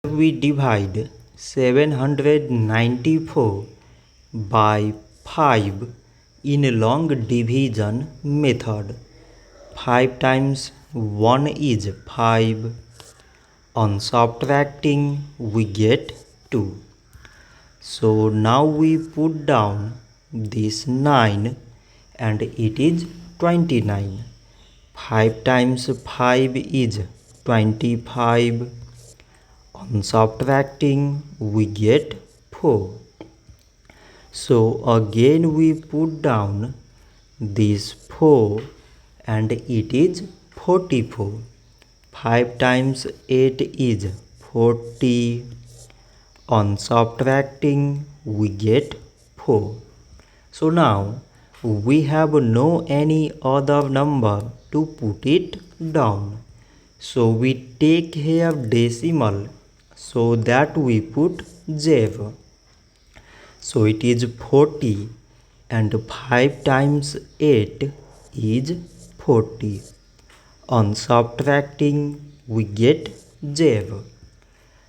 We divide 794 by 5 in a long division method. 5 times 1 is 5. On subtracting we get 2. So now we put down this 9 and it is 29. 5 times 5 is 25. On subtracting we get 4. So again we put down this 4 and it is 44. 5 times 8 is 40. On subtracting we get 4. So now we have no any other number to put it down. So we take here decimal so that we put 0. So it is 40 and 5 times 8 is 40. On subtracting we get 0.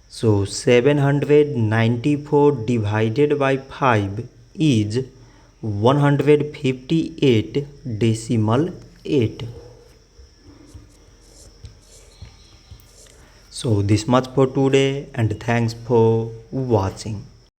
So 794 divided by 5 is 158.8. So this much for today and thanks for watching.